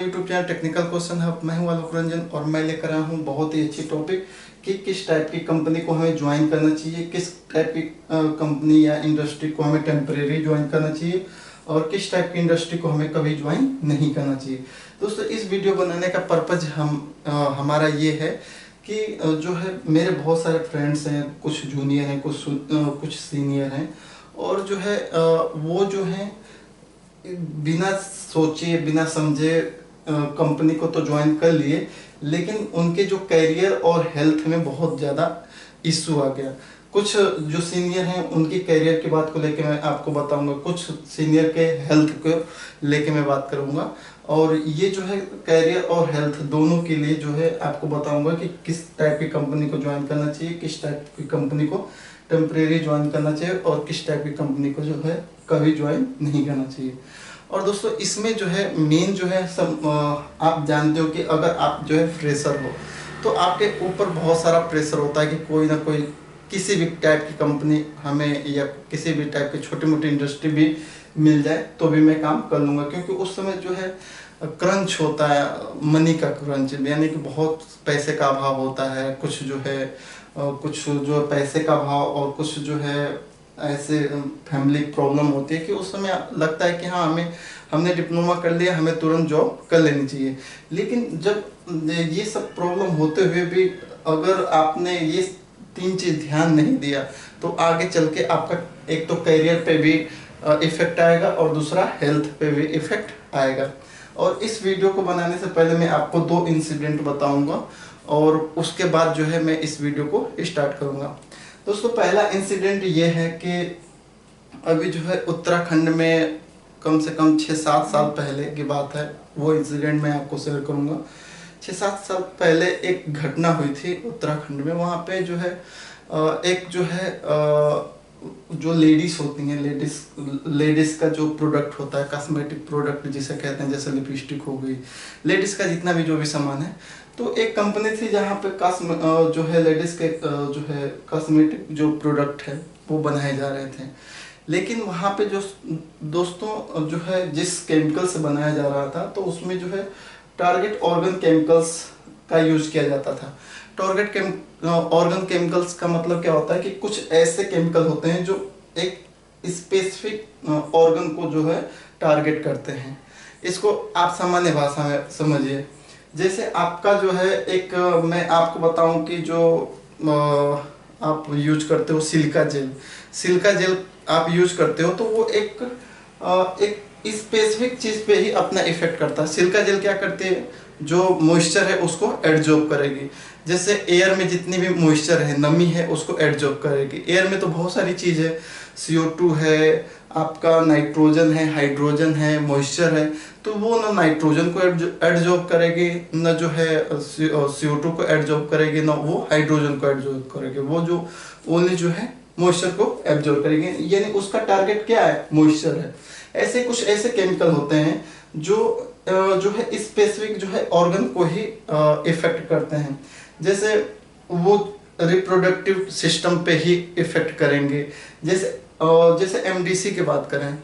YouTube channel technical question hub. मैं हूं आलोक रंजन और मैं लेकर आया हूं बहुत ही अच्छी टॉपिक कि किस टाइप की कंपनी को हमें ज्वाइन करना चाहिए, किस टाइप की कंपनी या इंडस्ट्री को हमें टेम्परेरी ज्वाइन करना चाहिए और किस टाइप की इंडस्ट्री को हमें कभी ज्वाइन नहीं करना चाहिए। दोस्तों, इस वीडियो बनाने का पर्पज हमारा ये है कि जो है मेरे बहुत सारे फ्रेंड्स हैं, कुछ जूनियर हैं, कुछ सीनियर हैं और जो है वो जो है बिना सोचे बिना समझे कंपनी को तो ज्वाइन कर लिए, लेकिन उनके जो करियर और हेल्थ में बहुत ज़्यादा इश्यू आ गया। कुछ जो सीनियर हैं उनकी करियर की बात को लेके मैं आपको बताऊंगा, कुछ सीनियर के हेल्थ को लेके मैं बात करूंगा और ये जो है करियर और हेल्थ दोनों के लिए जो है आपको बताऊंगा कि किस टाइप की कंपनी को ज्वाइन करना चाहिए, किस टाइप की कंपनी को टेम्परेरी ज्वाइन करना चाहिए और किस टाइप की कंपनी को जो है कभी ज्वाइन नहीं करना चाहिए। और दोस्तों, इसमें जो है मेन जो है सब आप जानते हो कि अगर आप जो है फ्रेशर हो तो आपके ऊपर बहुत सारा प्रेशर होता है कि कोई ना कोई किसी भी टाइप की कंपनी हमें या किसी भी टाइप की छोटी मोटी इंडस्ट्री भी मिल जाए तो भी मैं काम कर लूँगा, क्योंकि उस समय जो है क्रंच होता है, मनी का क्रंच, यानी कि बहुत पैसे का अभाव होता है। कुछ जो है कुछ जो पैसे का अभाव और कुछ जो है ऐसे फैमिली प्रॉब्लम होती है कि उस समय लगता है कि हाँ हमने डिप्लोमा कर लिया, हमें तुरंत जॉब कर लेनी चाहिए। लेकिन जब ये सब प्रॉब्लम होते हुए भी अगर आपने ये तीन चीज़ ध्यान नहीं दिया तो आगे चल के आपका एक तो करियर पे भी इफेक्ट आएगा और दूसरा हेल्थ पे भी इफेक्ट आएगा। और इस वीडियो को बनाने से पहले मैं आपको 2 इंसिडेंट बताऊंगा और उसके बाद जो है मैं इस वीडियो को स्टार्ट करूंगा। दोस्तों, पहला इंसिडेंट ये है कि अभी जो है उत्तराखंड में कम से कम 6-7 साल पहले की बात है, वो इंसिडेंट मैं आपको शेयर करूंगा। 6-7 साल पहले एक घटना हुई थी उत्तराखंड में। वहाँ पे जो है एक जो है जो लेडीज होती हैं, लेडीज का जो प्रोडक्ट होता है, कॉस्मेटिक प्रोडक्ट जिसे कहते हैं, जैसे लिपस्टिक हो गई, लेडीज का जितना भी जो भी सामान है, तो एक कंपनी थी जहाँ पे जो है लेडीज के जो है कॉस्मेटिक जो प्रोडक्ट है वो बनाए जा रहे थे। लेकिन वहाँ पे जो दोस्तों जो है जिस केमिकल से बनाया जा रहा था तो उसमें जो है टारगेट ऑर्गन केमिकल्स का यूज किया जाता था। ऑर्गन केमिकल्स का मतलब क्या होता है कि कुछ ऐसे केमिकल होते हैं जो एक स्पेसिफिक ऑर्गन को जो है टारगेट करते हैं। इसको आप सामान्य भाषा में समझिए। जैसे आपका जो है एक मैं आपको बताऊं कि जो आप यूज करते हो सिल्का जेल आप यूज करते हो तो वो एक स्पेसिफिक चीज पे ही अपना इफेक्ट करता है। सिल्का जेल क्या करती है, जो मॉइस्चर है उसको एब्जॉर्ब करेगी। जैसे एयर में जितनी भी मॉइस्चर है, नमी है, उसको एब्जॉर्ब करेगी। एयर में तो बहुत सारी चीज़ है, CO2 है, आपका नाइट्रोजन है, हाइड्रोजन है, मॉइस्चर है, तो वो ना नाइट्रोजन को एब्जॉर्ब करेगी, न जो है CO2 को एब्जॉर्ब करेगी, ना वो हाइड्रोजन को एब्जॉर्ब करेगी। वो जो ओनली जो है मॉइस्चर को एब्जॉर्ब करेगी, यानी उसका टारगेट क्या है, मॉइस्चर है। ऐसे कुछ ऐसे केमिकल होते हैं जो है स्पेसिफिक जो है ऑर्गन को ही इफेक्ट करते हैं। जैसे वो रिप्रोडक्टिव सिस्टम पे ही इफेक्ट करेंगे। जैसे MDC की बात करें,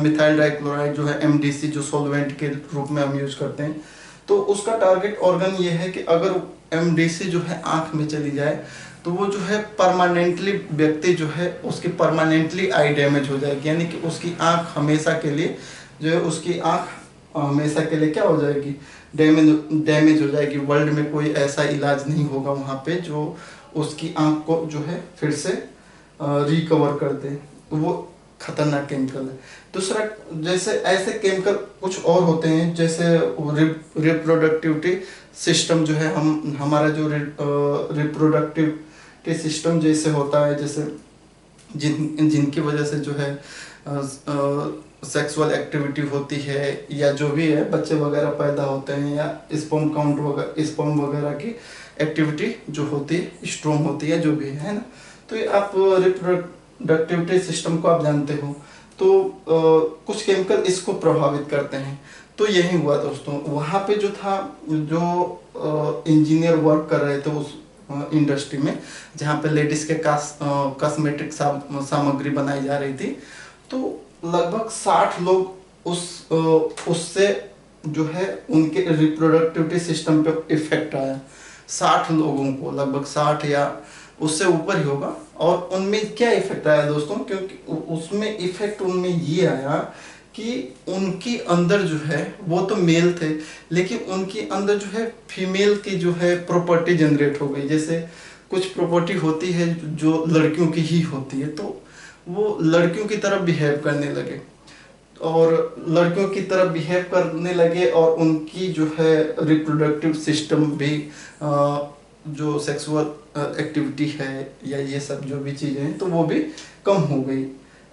मिथाइल डाइक्लोराइड जो है MDC जो सॉल्वेंट के रूप में हम यूज करते हैं, तो उसका टारगेट ऑर्गन ये है कि अगर MDC जो है आँख में चली जाए तो वो जो है परमानेंटली व्यक्ति जो है उसकी परमानेंटली आई डैमेज हो जाएगी, यानी कि उसकी आँख हमेशा के लिए जो है उसकी आँख हमेशा के लिए क्या हो जाएगी, डैमेज हो जाएगी। वर्ल्ड में कोई ऐसा इलाज नहीं होगा वहाँ पे जो उसकी आँख को जो है फिर से रिकवर कर दे। वो खतरनाक केमिकल है। दूसरा, जैसे ऐसे केमिकल कुछ और होते हैं, जैसे रिप्रोडक्टिविटी सिस्टम जो है हमारा जो रिप्रोडक्टिविटी सिस्टम जैसे होता है, जैसे जिनकी वजह से जो है सेक्सुअल एक्टिविटी होती है या जो भी है बच्चे वगैरह पैदा होते हैं या स्पर्म वगैरह की एक्टिविटी जो होती है, स्ट्रॉन्ग होती है, जो भी है ना। तो ये आप रिप्रोडक्टिविटी सिस्टम को आप जानते हो, तो कुछ केमिकल इसको प्रभावित करते हैं। तो यही हुआ दोस्तों, वहाँ पे जो था, जो इंजीनियर वर्क कर रहे थे उस इंडस्ट्री में जहाँ पे लेडीज के कॉस्मेटिक सामग्री बनाई जा रही थी, तो लगभग 60 लोग उससे जो है उनके रिप्रोडक्टिविटी सिस्टम पे इफेक्ट आया। 60 लोगों को, लगभग 60 या उससे ऊपर ही होगा। और उनमें क्या इफेक्ट आया दोस्तों, क्योंकि उसमें इफेक्ट उनमें ये आया कि उनके अंदर जो है, वो तो मेल थे लेकिन उनके अंदर जो है फीमेल की जो है प्रॉपर्टी जनरेट हो गई। जैसे कुछ प्रॉपर्टी होती है जो लड़कियों की ही होती है, तो वो लड़कियों की तरह बिहेव करने लगे और लड़कियों की तरह बिहेव करने लगे और उनकी जो है रिप्रोडक्टिव सिस्टम भी जो सेक्सुअल एक्टिविटी है या ये सब जो भी चीज़ें हैं तो वो भी कम हो गई।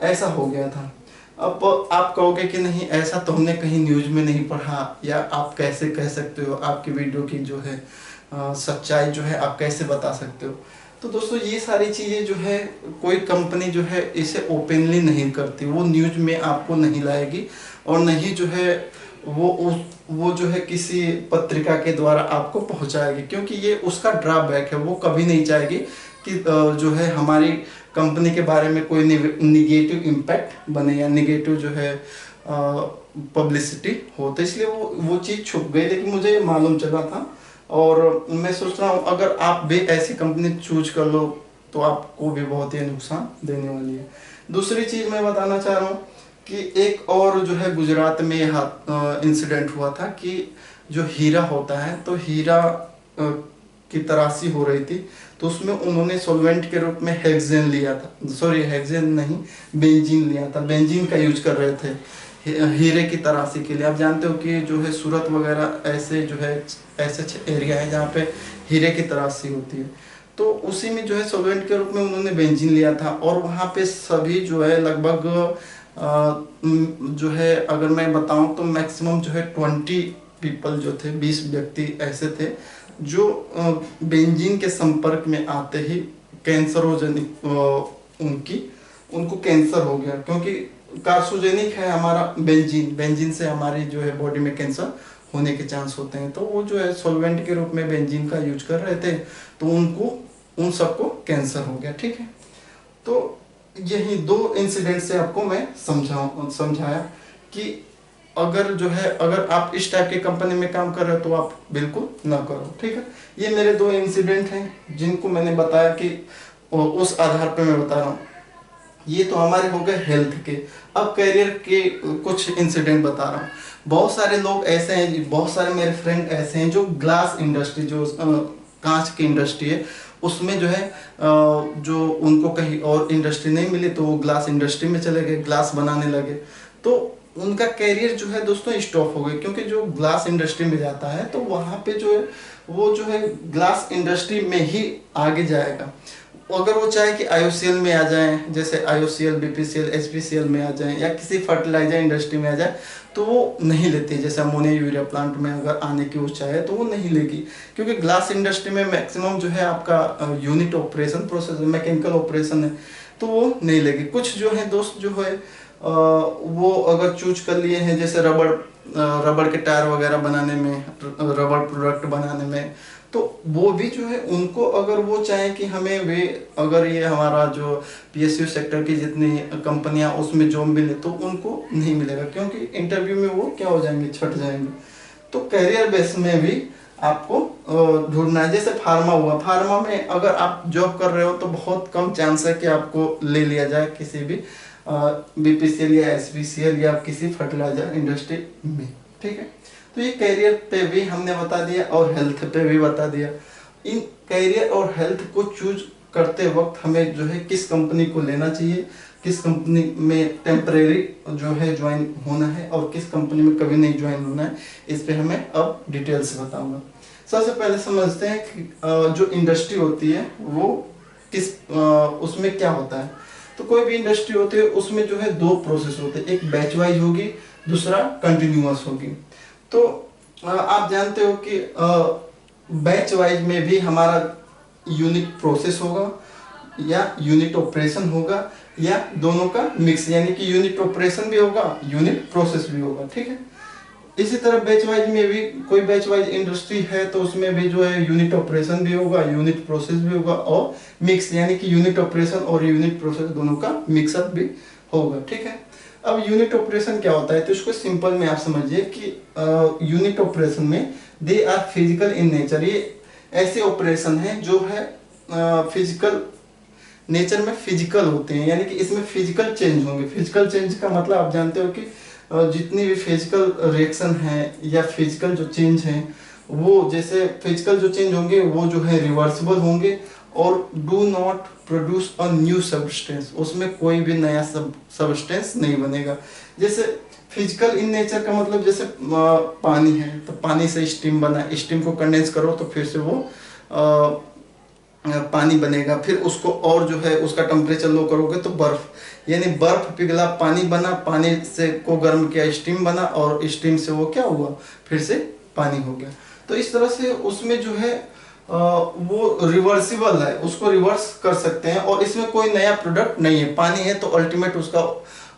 ऐसा हो गया था। अब आप कहोगे कि नहीं, ऐसा तो हमने कहीं न्यूज़ में नहीं पढ़ा, या आप कैसे कह सकते हो, आपकी वीडियो की जो है सच्चाई जो है आप कैसे बता सकते हो। तो दोस्तों ये सारी चीज़ें जो है कोई कंपनी जो है इसे ओपनली नहीं करती, वो न्यूज़ में आपको नहीं लाएगी और नहीं जो है वो जो है किसी पत्रिका के द्वारा आपको पहुंचाएगी, क्योंकि ये उसका ड्रॉबैक है। वो कभी नहीं चाहेगी कि जो है हमारी कंपनी के बारे में कोई निगेटिव इम्पैक्ट बने या निगेटिव जो है पब्लिसिटी हो। तो इसलिए वो चीज़ छुप गई, लेकिन मुझे ये मालूम चला था और मैं सोच रहा हूँ अगर आप भी ऐसी कंपनी चूज कर लो तो आपको भी बहुत ही नुकसान देने वाली है। दूसरी चीज़ मैं बताना चाह रहा हूँ कि एक और जो है गुजरात में इंसिडेंट हुआ था कि जो हीरा होता है, तो हीरा की तराशी हो रही थी, तो उसमें उन्होंने सॉल्वेंट के रूप में हेक्सेन लिया था, सॉरी हेक्सेन नहीं, बेंजीन लिया था। बेंजीन का यूज कर रहे थे हीरे की तराशी के लिए। आप जानते हो कि जो है सूरत वगैरह ऐसे जो है ऐसे एरिया है जहाँ पे हीरे की तराशी होती है, तो उसी में जो है सॉल्वेंट के रूप में उन्होंने बेंजीन लिया था। और वहाँ पे सभी जो है लगभग जो है अगर मैं बताऊं तो मैक्सिमम जो है 20 पीपल जो थे, 20 व्यक्ति ऐसे थे जो बेंजीन के संपर्क में आते ही कैंसरोजेनिक उनको कैंसर हो गया, क्योंकि कार्सोजेनिक है हमारा बेंजीन से हमारी जो है बॉडी में कैंसर होने के चांस होते हैं। तो वो जो है सॉल्वेंट के रूप में बेंजीन का यूज कर रहे थे, तो उन सबको कैंसर हो गया। ठीक है, तो यही 2 इंसिडेंट से आपको मैं समझाया कि अगर आप इस टाइप की कंपनी में काम कर रहे हो तो आप बिल्कुल ना करो। ठीक है, ये मेरे 2 इंसिडेंट हैं जिनको मैंने बताया कि उस आधार पर मैं बता रहा हूँ। ये तो हमारे हो गए हेल्थ के। अब करियर के कुछ इंसिडेंट बता रहा हूँ। बहुत सारे लोग ऐसे हैं, बहुत सारे मेरे फ्रेंड ऐसे हैं जो ग्लास इंडस्ट्री, जो कांच की इंडस्ट्री है, उसमें जो है जो उनको कहीं और इंडस्ट्री नहीं मिली तो वो ग्लास इंडस्ट्री में चले गए, ग्लास बनाने लगे। तो उनका कैरियर जो है दोस्तों स्टॉप हो गए, क्योंकि जो ग्लास इंडस्ट्री में जाता है तो वहाँ पे जो है वो जो है ग्लास इंडस्ट्री में ही आगे जाएगा। अगर वो चाहे कि आईओसीएल में आ जाए, जैसे आईओसीएल, बीपीसीएल, एचपीसीएल में आ जाए या किसी फर्टिलाइजर इंडस्ट्री में आ जाए, तो वो नहीं लेती। जैसे अमोनिया यूरिया प्लांट में अगर आने की वो चाहे तो वो नहीं लेगी, क्योंकि ग्लास इंडस्ट्री में मैक्सिमम जो है आपका unit operation process, mechanical operation है, तो वो नहीं लेगी। कुछ जो है दोस्त जो है वो अगर चूज कर लिए हैं, जैसे रबड़ के टायर वगैरह बनाने में, रबड़ प्रोडक्ट बनाने में, तो वो भी जो है उनको अगर वो चाहे कि हमें वे अगर ये हमारा जो पीएसयू सेक्टर की जितनी कंपनियां उसमें जॉब मिले तो उनको नहीं मिलेगा, क्योंकि इंटरव्यू में वो क्या हो जाएंगे, छट जाएंगे। तो करियर बेस में भी आपको ढूंढना है। जैसे फार्मा हुआ, फार्मा में अगर आप जॉब कर रहे हो तो बहुत कम चांस है कि आपको ले लिया जाए किसी भी बीपीसीएल या एचपीसीएल या किसी फर्टिलाइजर इंडस्ट्री में। ठीक है, तो ये कैरियर पे भी हमने बता दिया और हेल्थ पे भी बता दिया। इन कैरियर और हेल्थ को चूज करते वक्त हमें जो है किस कंपनी को लेना चाहिए, किस कंपनी में टेम्परेरी जो है ज्वाइन होना है और किस कंपनी में कभी नहीं ज्वाइन होना है, इस पे हमें अब डिटेल से बताऊंगा। सबसे पहले समझते हैं कि जो इंडस्ट्री होती है वो किस उसमें क्या होता है। तो कोई भी इंडस्ट्री होती है उसमें जो है 2 प्रोसेस होते हैं, एक बैच वाइज होगी, दूसरा कंटिन्यूअस होगी। तो आप जानते हो कि बैच वाइज में भी हमारा यूनिट प्रोसेस होगा या यूनिट ऑपरेशन होगा या दोनों का मिक्स, यानी कि यूनिट ऑपरेशन भी होगा, यूनिट प्रोसेस भी होगा। ठीक है, इसी तरह बैच वाइज में भी कोई बैच वाइज इंडस्ट्री है तो उसमें भी जो है यूनिट ऑपरेशन भी होगा, यूनिट प्रोसेस भी होगा और मिक्स, यानी कि यूनिट ऑपरेशन और यूनिट प्रोसेस दोनों का मिक्सअप भी होगा। ठीक है, अब यूनिट ऑपरेशन क्या होता है, तो इसको सिंपल में आप समझिए कि यूनिट ऑपरेशन में they are physical in nature, ये ऐसे ऑपरेशन हैं जो है फिजिकल नेचर में फिजिकल होते हैं, यानी कि इसमें फिजिकल चेंज होंगे। फिजिकल चेंज का मतलब आप जानते हो कि जितनी भी फिजिकल रिएक्शन है या फिजिकल जो चेंज है, वो जैसे फिजिकल जो चेंज होंगे वो जो है रिवर्सिबल होंगे और do not produce a new substance, उसमें कोई भी नया सब्सटेंस नहीं बनेगा। जैसे फिजिकल इन नेचर का मतलब जैसे पानी है तो पानी से स्टीम बना, स्टीम को कंडेंस करो तो फिर से वो पानी बनेगा, फिर उसको और जो है उसका टेम्परेचर लो करोगे तो बर्फ, यानी बर्फ पिघला पानी बना, पानी से को गर्म किया स्टीम बना और स्टीम से वो क्या हुआ, फिर से पानी हो गया। तो इस तरह से उसमें जो है वो रिवर्सिबल है, उसको रिवर्स कर सकते हैं और इसमें कोई नया प्रोडक्ट नहीं है। पानी है तो अल्टीमेट उसका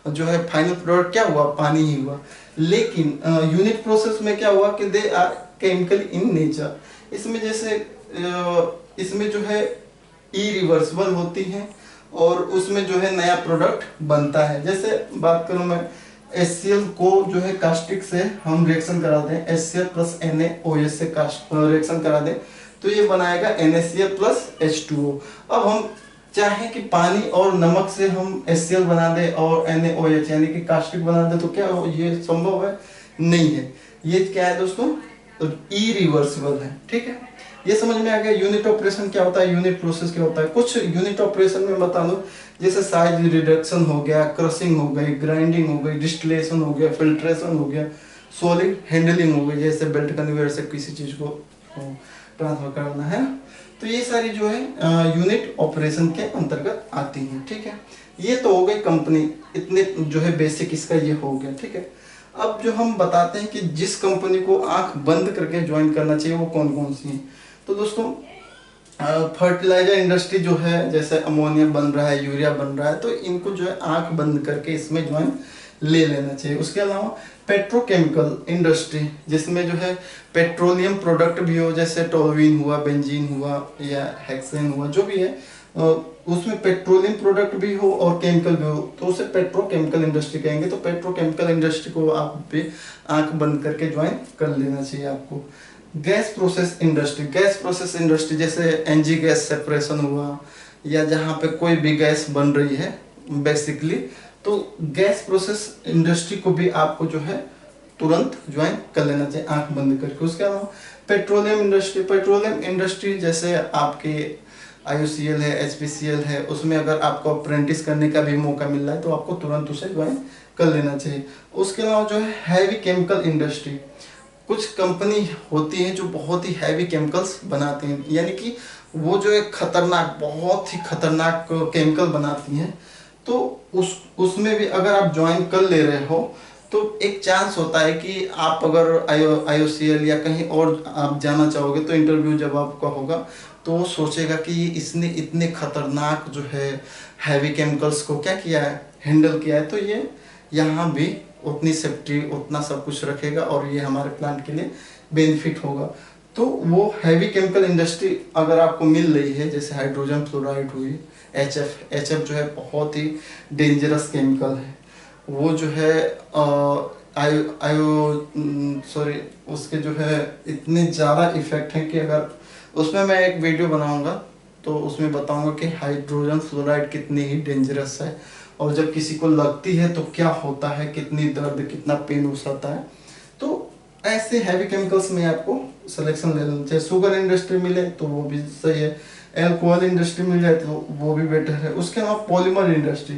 जो है फाइनल प्रोडक्ट क्या हुआ, पानी ही हुआ। लेकिन यूनिट प्रोसेस में क्या हुआ कि they are chemical in nature, इसमें जैसे इसमें जो है इरिवर्सिबल होती हैं और उसमें जो है नया प्रोडक्ट बनता है। जैसे बात करूं मैं HCl को जो है कास्टिक से हम रिएक्शन करा दें, HCl प्लस NaOH से रिएक्शन करा दें तो ये बनाएगा NaCl प्लस H2O। अब हम चाहें कि पानी और नमक से हम HCl बना दें और NaOH यानी कि कास्टिक बना दें तो क्या हो, ये संभव है? नहीं है। ये क्या है दोस्तों, इरिवर्सिबल है। ठीक है, ये समझ में आ गया यूनिट ऑपरेशन क्या होता है, यूनिट प्रोसेस क्या होता है। कुछ यूनिट ऑपरेशन में बता दो, जैसे साइज रिडक्शन हो गया, क्रशिंग हो गई, ग्राइंडिंग हो गई, डिस्टिलेशन हो गया, फिल्ट्रेशन हो गया, सॉलिड हैंडलिंग हो गई, जैसे बेल्ट कन्वेयर से किसी चीज को ट्रांसफर करना है। तो ये सारी जो है यूनिट ऑपरेशन के अंतर्गत आती हैं। ठीक है, ये तो हो गई कंपनी, इतने जो है बेसिक इसका ये हो गया। ठीक है, अब जो हम बताते हैं कि जिस कंपनी को आंख बंद करके ज्वाइन करना चाहिए वो कौन कौन सी है। तो दोस्तों फर्टिलाइजर इंडस्ट्री जो है, जैसे अमोनिया बन रहा है, यूरिया बन रहा है, तो इनको जो है आंख बंद करके इसमें ज्वाइन ले लेना चाहिए। उसके अलावा पेट्रोकेमिकल इंडस्ट्री, जिसमें जो है पेट्रोलियम प्रोडक्ट भी हो, जैसे टोल्यूइन हुआ, बेंजीन हुआ या हेक्सेन हुआ, जो भी है उसमें पेट्रोलियम प्रोडक्ट भी हो और केमिकल भी हो, तो उसे पेट्रोकेमिकल इंडस्ट्री कहेंगे। तो पेट्रोकेमिकल इंडस्ट्री को आप भी आंख बंद करके ज्वाइन कर लेना चाहिए आपको। Gas process industry, gas process industry जैसे एनजी गैस सेपरेशन हुआ या जहाँ पे कोई भी गैस बन रही है बेसिकली, तो गैस प्रोसेस इंडस्ट्री को भी आपको जो है तुरंत ज्वाइन कर लेना चाहिए आंख बंद करके। उसके अलावा पेट्रोलियम इंडस्ट्री, पेट्रोलियम इंडस्ट्री जैसे आपके IOCL है, HPCL है, उसमें अगर आपको अप्रेंटिस करने का भी मौका मिल रहा है तो आपको तुरंत उसे ज्वाइन कर लेना चाहिए। उसके अलावा जो है हैवी केमिकल इंडस्ट्री, कुछ कंपनी होती हैं जो बहुत ही हैवी केमिकल्स बनाती हैं, यानी कि वो जो एक खतरनाक, बहुत ही खतरनाक केमिकल बनाती हैं। तो उसमें भी अगर आप ज्वाइन कर ले रहे हो तो एक चांस होता है कि आप अगर IOCL या कहीं और आप जाना चाहोगे तो इंटरव्यू जब आपका होगा तो वो सोचेगा कि इसने इतने खतरनाक जो है हैवी केमिकल्स को क्या किया है, हैंडल किया है, तो ये यहाँ भी उतनी सेफ्टी उतना सब कुछ रखेगा और ये हमारे प्लांट के लिए बेनिफिट होगा। तो वो हैवी केमिकल इंडस्ट्री अगर आपको मिल रही है, जैसे हाइड्रोजन फ्लोराइड हुई, HF जो है बहुत ही डेंजरस केमिकल है, वो जो है उसके जो है इतने ज़्यादा इफेक्ट हैं कि अगर उसमें मैं एक वीडियो बनाऊंगा तो उसमें बताऊंगा कि हाइड्रोजन फ्लोराइड कितनी ही डेंजरस है और जब किसी को लगती है तो क्या होता है, कितनी दर्द, कितना पेन हो सकता है। तो ऐसे हैवी केमिकल्स में आपको सिलेक्शन ले लेना चाहिए। शुगर इंडस्ट्री मिले तो वो भी सही है, एल्कोहल इंडस्ट्री मिल जाए तो वो भी बेटर है। उसके अलावा पॉलीमर इंडस्ट्री,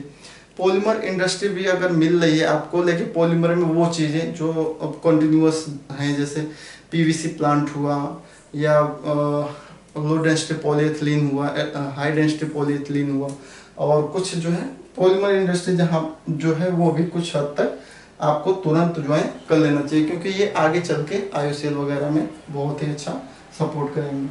पॉलीमर इंडस्ट्री भी अगर मिल रही है आपको, लेकिन पॉलीमर में वो चीज़ें जो अब कंटिन्यूअस हैं, जैसे PVC प्लांट हुआ या लो डेंसिटी पॉलीएथिलीन हुआ, हाई डेंसिटी पॉलीएथिलीन हुआ, और कुछ जो है पॉलीमर इंडस्ट्री जहाँ जो है वो भी कुछ हद तक आपको तुरंत ज्वाइन कर लेना चाहिए, क्योंकि ये आगे चल के IOCL वगैरह में बहुत ही अच्छा सपोर्ट करेंगे।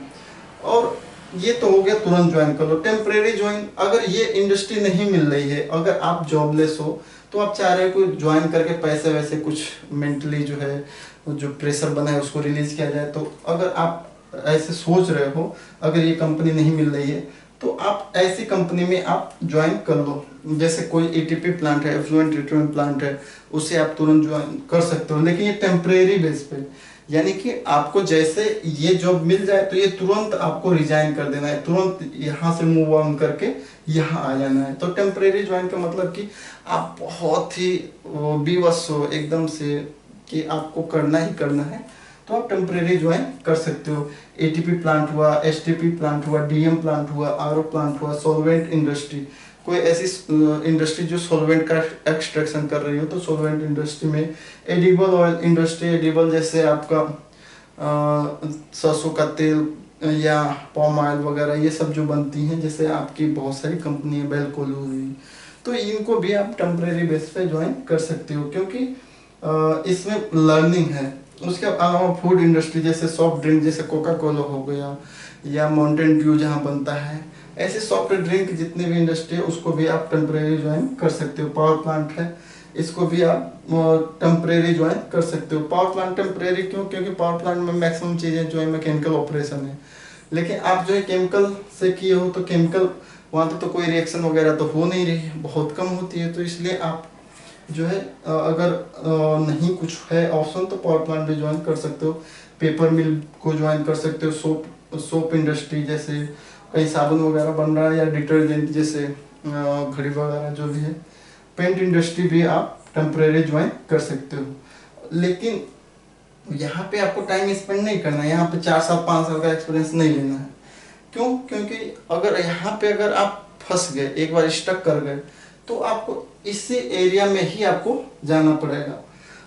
और ये तो हो गया तुरंत ज्वाइन कर लो। टेम्परेरी ज्वाइन, अगर ये इंडस्ट्री नहीं मिल रही है, अगर आप जॉबलेस हो तो आप चाह रहे हो कोई ज्वाइन करके पैसे वैसे कुछ मेंटली जो है जो प्रेशर बना है उसको रिलीज किया जाए, तो अगर आप ऐसे सोच रहे हो, अगर ये कंपनी नहीं मिल रही है तो आप ऐसी कंपनी में आप ज्वाइन कर लो। जैसे कोई एटीपी प्लांट है, एफ्लुएंट ट्रीटमेंट प्लांट है, उसे आप तुरंत ज्वाइन कर सकते हो, लेकिन ये टेम्परेरी बेस पे, यानी कि आपको जैसे ये जॉब मिल जाए तो ये तुरंत आपको रिजाइन कर देना है, तुरंत यहाँ से मूव ऑन करके यहाँ आ जाना है। तो टेम्परेरी ज्वाइन का मतलब कि आप बहुत ही विवश हो एकदम से कि आपको करना ही करना है, तो आप टेम्परेरी ज्वाइन कर सकते हो। एटीपी प्लांट हुआ, एसटीपी प्लांट हुआ, डीएम प्लांट हुआ, आरओ प्लांट हुआ, सॉल्वेंट इंडस्ट्री, कोई ऐसी इंडस्ट्री जो सॉल्वेंट का एक्सट्रैक्शन कर रही हो, तो सॉल्वेंट इंडस्ट्री में, एडिबल ऑयल इंडस्ट्री, एडिबल जैसे आपका सरसों का तेल या पॉम ऑयल वगैरह ये सब जो बनती हैं, जैसे आपकी बहुत सारी कंपनी है, बेलकोलू हुई, तो इनको भी आप टेम्परेरी बेस पे ज्वाइन कर सकते हो, क्योंकि इसमें लर्निंग है। उसके अलावा फूड इंडस्ट्री जैसे सॉफ्ट ड्रिंक, जैसे कोका कोला हो गया या माउंटेन ड्यू जहाँ बनता है, ऐसे सॉफ्ट ड्रिंक जितनी भी इंडस्ट्री है उसको भी आप टेम्परेरी ज्वाइन कर सकते हो। पावर प्लांट है, इसको भी आप टेम्परेरी ज्वाइन कर सकते हो। पावर प्लांट टेम्परेरी क्यों? क्योंकि पावर प्लांट में मैक्सिमम चीज़ें जो है मैकेनिकल ऑपरेशन है, लेकिन आप जो है केमिकल से किए हो, तो केमिकल वहाँ पे तो कोई रिएक्शन वगैरह तो हो नहीं रही है, बहुत कम होती है, तो इसलिए आप जो है अगर नहीं कुछ है ऑप्शन तो पावर प्लांट भी ज्वाइन कर सकते हो। पेपर मिल को ज्वाइन कर सकते हो। सोप इंडस्ट्री, जैसे कहीं साबुन वगैरह बन रहा है, या डिटर्जेंट जैसे घड़ी वगैरह जो भी है। पेंट इंडस्ट्री भी आप टेम्परेरी ज्वाइन कर सकते हो, लेकिन यहाँ पे आपको टाइम स्पेंड नहीं करना है, यहाँ पे 4 साल 5 साल का एक्सपीरियंस नहीं लेना है। क्यों? क्योंकि अगर यहाँ पे अगर आप फंस गए, एक बार स्टक कर गए, तो आपको इसी एरिया में ही आपको जाना पड़ेगा,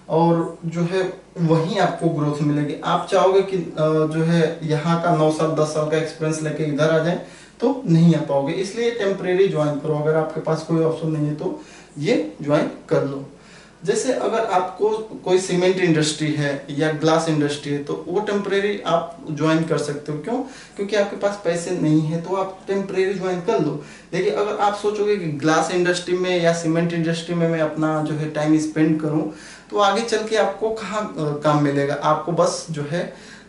और जो है वहीं आपको ग्रोथ मिलेगी। आप चाहोगे कि जो है यहाँ का 9 साल 10 साल का एक्सपीरियंस लेके इधर आ जाए, तो नहीं आ पाओगे। इसलिए टेम्परेरी ज्वाइन करो। अगर आपके पास कोई ऑप्शन नहीं है तो ये ज्वाइन कर लो। जैसे अगर आपको कोई सीमेंट इंडस्ट्री है या ग्लास इंडस्ट्री है, तो वो टेम्परेरी आप ज्वाइन कर सकते हो। क्यों? क्योंकि आपके पास पैसे नहीं है तो आप टेम्परेरी ज्वाइन कर लो। लेकिन अगर आप सोचोगे कि ग्लास इंडस्ट्री में या सीमेंट इंडस्ट्री में मैं अपना जो है टाइम स्पेंड करूं, तो आगे चल के आपको कहाँ काम मिलेगा। आपको बस जो है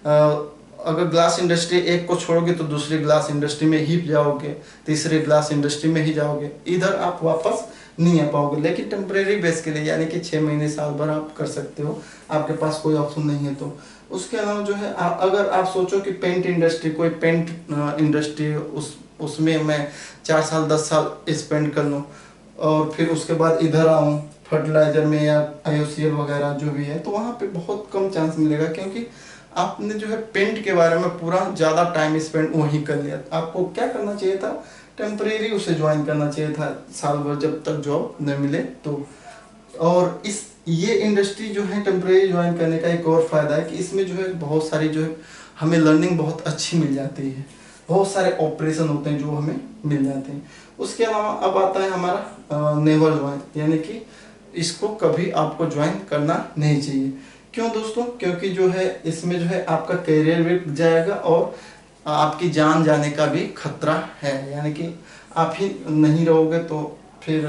अगर ग्लास इंडस्ट्री एक को छोड़ोगे तो दूसरी ग्लास इंडस्ट्री में ही जाओगे, तीसरी ग्लास इंडस्ट्री में ही जाओगे, इधर आप वापस नहीं आ पाओगे। लेकिन टेम्परेरी बेस के लिए, यानी कि 6 महीने साल भर आप कर सकते हो, आपके पास कोई ऑप्शन नहीं है तो। उसके अलावा जो है अगर आप सोचो कि पेंट इंडस्ट्री, कोई पेंट इंडस्ट्री, उसमें मैं 4 साल 10 साल स्पेंड कर लूँ और फिर उसके बाद इधर आऊँ फर्टिलाइजर में या IOCL वगैरह जो भी है, तो वहाँ पे बहुत कम चांस मिलेगा, क्योंकि आपने जो है पेंट के बारे में पूरा ज़्यादा टाइम स्पेंड वहीं कर लिया। आपको क्या करना चाहिए था? टेम्परेरी उसे ज्वाइन करना चाहिए था साल भर, जब तक जॉब न मिले तो। और ये इंडस्ट्री जो है टेम्परेरी ज्वाइन करने का एक और फायदा है कि इसमें जो है बहुत सारी जो है हमें लर्निंग बहुत अच्छी मिल जाती है, बहुत सारे ऑपरेशन होते हैं जो हमें मिल जाते हैं। उसके अलावा अब आता है हमारा नेवर ज्वाइन, यानी कि इसको कभी आपको ज्वाइन करना नहीं चाहिए। क्यों दोस्तों? क्योंकि जो है इसमें जो है आपका करियर भी जाएगा और आपकी जान जाने का भी खतरा है, यानी कि आप ही नहीं रहोगे तो फिर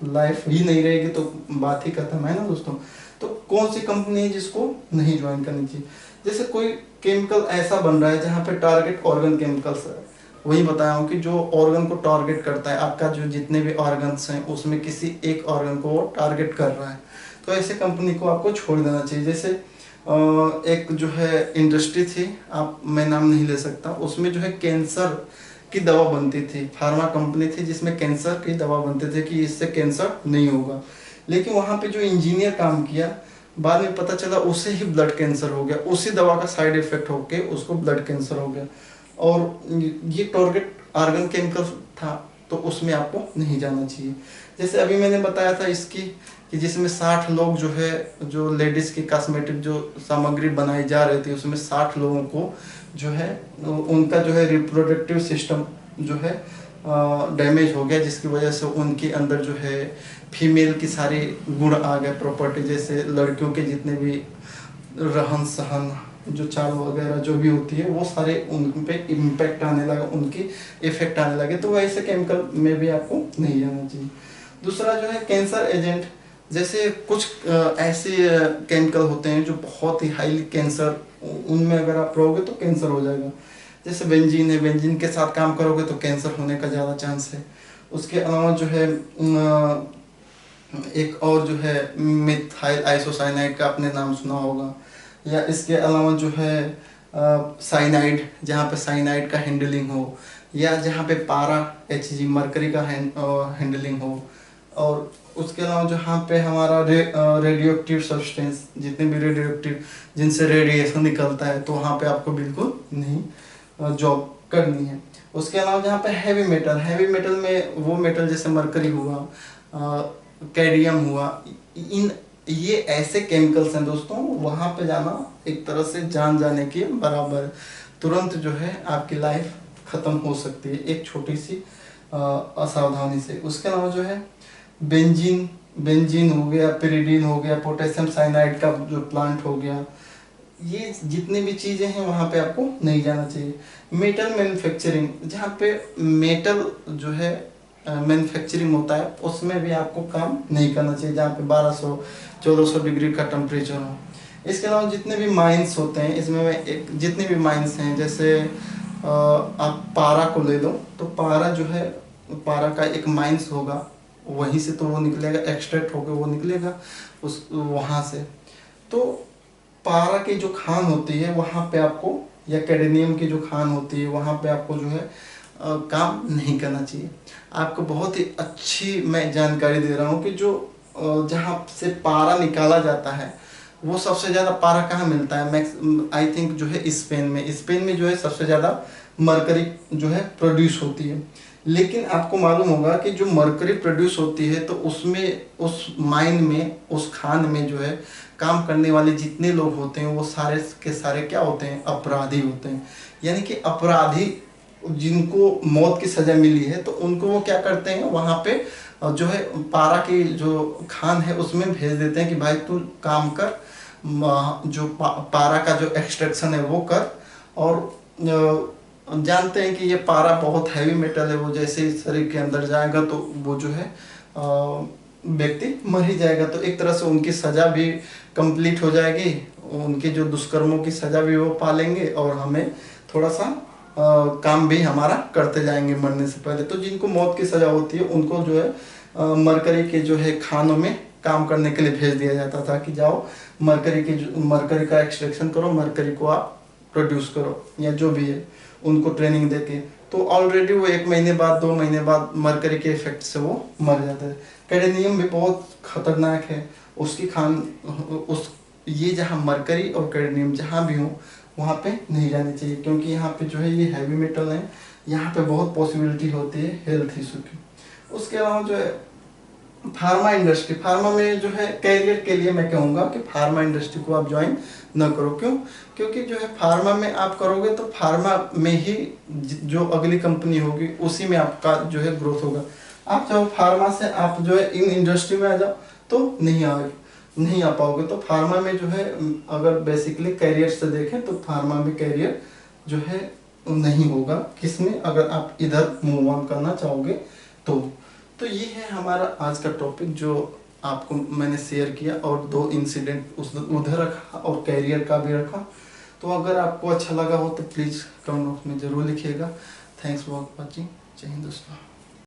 लाइफ ही नहीं रहेगी, तो बात ही खत्म है ना दोस्तों। तो कौन सी कंपनी है जिसको नहीं ज्वाइन करनी चाहिए? जैसे कोई केमिकल ऐसा बन रहा है जहाँ पे टारगेट ऑर्गन केमिकल्स है, वही बताया हूँ कि जो ऑर्गन को टारगेट करता है, आपका जो जितने भी ऑर्गन्स हैं उसमें किसी एक ऑर्गन को वो टारगेट कर रहा है, तो ऐसे कंपनी को आपको छोड़ देना चाहिए। जैसे एक जो है इंडस्ट्री थी, आप मैं नाम नहीं ले सकता, उसमें जो है कैंसर की दवा बनती थी, फार्मा कंपनी थी जिसमें कैंसर की दवा बनते थे कि इससे कैंसर नहीं होगा। लेकिन वहाँ पे जो इंजीनियर काम किया, बाद में पता चला उसे ही ब्लड कैंसर हो गया, उसी दवा का साइड इफेक्ट होके उसको ब्लड कैंसर हो गया। और ये टारगेट ऑर्गन केमिकल था, तो उसमें आपको नहीं जाना चाहिए। जैसे अभी मैंने बताया था इसकी कि जिसमें 60 लोग जो है, जो लेडीज़ की कॉस्मेटिक जो सामग्री बनाई जा रही थी, उसमें 60 लोगों को जो है उनका जो है रिप्रोडक्टिव सिस्टम जो है डैमेज हो गया, जिसकी वजह से उनके अंदर जो है फीमेल की सारी गुण आ गए, प्रॉपर्टी, जैसे लड़कियों के जितने भी रहन सहन, जो चाल वगैरह जो भी होती है, वो सारे उन पे इम्पैक्ट आने लगा, उनकी इफेक्ट आने लगे। तो वैसे केमिकल में भी आपको नहीं जाना चाहिए। दूसरा जो है कैंसर एजेंट, जैसे कुछ ऐसे केमिकल होते हैं जो बहुत ही हाईली कैंसर, उनमें अगर आप रहोगे तो कैंसर हो जाएगा। जैसे बेंजीन है, बेंजीन के साथ काम करोगे तो कैंसर होने का ज़्यादा चांस है। उसके अलावा जो है एक और जो है मिथाइल आइसोसाइनाइड का आपने नाम सुना होगा, या इसके अलावा जो है साइनाइड, जहाँ पे साइनाइड का हैंडलिंग हो, या जहाँ पे पारा HG मरकरी का हैंडलिंग हो। और उसके अलावा जहाँ पे हमारा रेडियो एक्टिव सब्सटेंस, जितने भी रेडियो एक्टिव जिनसे रेडिएशन निकलता है, तो वहाँ पे आपको बिल्कुल नहीं जॉब करनी है। उसके अलावा जहाँ पे हैवी मेटल में वो मेटल जैसे मरकरी हुआ, कैडमियम हुआ, इन ये ऐसे केमिकल्स हैं दोस्तों, वहाँ पे जाना एक तरह से जान जाने के बराबर है। तुरंत जो है आपकी लाइफ ख़त्म हो सकती है एक छोटी सी असावधानी से। उसके अलावा जो है बेंजीन हो गया, पिरिडीन हो गया, पोटेशियम साइनाइड का जो प्लांट हो गया, ये जितनी भी चीज़ें हैं वहाँ पे आपको नहीं जाना चाहिए। मेटल मैन्युफैक्चरिंग, जहाँ पे मेटल जो है मैन्युफैक्चरिंग होता है, उसमें भी आपको काम नहीं करना चाहिए, जहाँ पे 1200-1400 डिग्री का टेम्परेचर हो। इसके अलावा जितने भी माइंस होते हैं, इसमें मैं एक जितने भी माइंस हैं, जैसे आप पारा को ले लो, तो पारा जो है, पारा का एक माइंस होगा, वहीं से तो वो निकलेगा, एक्सट्रैक्ट होकर वो निकलेगा उस वहाँ से। तो पारा की जो खान होती है वहाँ पे आपको, या कैडमियम की जो खान होती है वहाँ पे आपको जो है काम नहीं करना चाहिए। आपको बहुत ही अच्छी मैं जानकारी दे रहा हूँ कि जो जहाँ से पारा निकाला जाता है, वो सबसे ज़्यादा पारा कहाँ मिलता है, मैक्स आई थिंक जो है स्पेन में जो है सबसे ज़्यादा मरकरी जो है प्रोड्यूस होती है। लेकिन आपको मालूम होगा कि जो मरकरी प्रोड्यूस होती है, तो उसमें, उस माइन में, उस खान में जो है काम करने वाले जितने लोग होते हैं, वो सारे के सारे क्या होते हैं, अपराधी होते हैं। यानी कि अपराधी जिनको मौत की सज़ा मिली है, तो उनको वो क्या करते हैं, वहाँ पे जो है पारा की जो खान है उसमें भेज देते हैं कि भाई तू काम कर, जो पारा का जो एक्सट्रैक्शन है वो कर। और जानते हैं कि ये पारा बहुत हैवी मेटल है, वो जैसे ही शरीर के अंदर जाएगा तो वो जो है व्यक्ति मर ही जाएगा। तो एक तरह से उनकी सज़ा भी कंप्लीट हो जाएगी, उनके जो दुष्कर्मों की सज़ा भी वो पालेंगे, और हमें थोड़ा सा काम भी हमारा करते जाएंगे मरने से पहले। तो जिनको मौत की सज़ा होती है उनको जो है मरकरी के जो है खानों में काम करने के लिए भेज दिया जाता था कि जाओ मरकरी का एक्सट्रैक्शन करो, मरकरी को आप प्रोड्यूस करो, या जो भी है उनको ट्रेनिंग देके। तो ऑलरेडी वो 1 महीने बाद, 2 महीने बाद मरकरी के इफेक्ट से वो मर जाता है। कैडमियम भी बहुत खतरनाक है, उसकी खान उस ये जहाँ मरकरी और कैडमियम जहाँ भी हो वहाँ पे नहीं जानी चाहिए, क्योंकि यहाँ पे जो है ये हैवी मेटल है, यहाँ पे बहुत पॉसिबिलिटी होती है हेल्थ इशू की। उसके अलावा जो है फार्मा इंडस्ट्री, फार्मा में जो है कैरियर के लिए मैं कहूँगा कि फार्मा इंडस्ट्री को आप ज्वाइन न करो। क्यों? क्योंकि जो है फार्मा में आप करोगे तो फार्मा में ही जो अगली कंपनी होगी उसी में आपका जो है ग्रोथ होगा। आप चाहो फार्मा से आप जो है इन इंडस्ट्री में आ जाओ तो नहीं आ पाओगे। तो फार्मा में जो है अगर बेसिकली कैरियर से देखें तो फार्मा में कैरियर जो है नहीं होगा किसमें, अगर आप इधर मूव ऑन करना चाहोगे तो ये है हमारा आज का टॉपिक जो आपको मैंने शेयर किया, और 2 इंसिडेंट उधर रखा और कैरियर का भी रखा। तो अगर आपको अच्छा लगा हो तो प्लीज़ कमेंट बॉक्स में ज़रूर लिखिएगा। Thanks for watching. जय हिंद दोस्तों।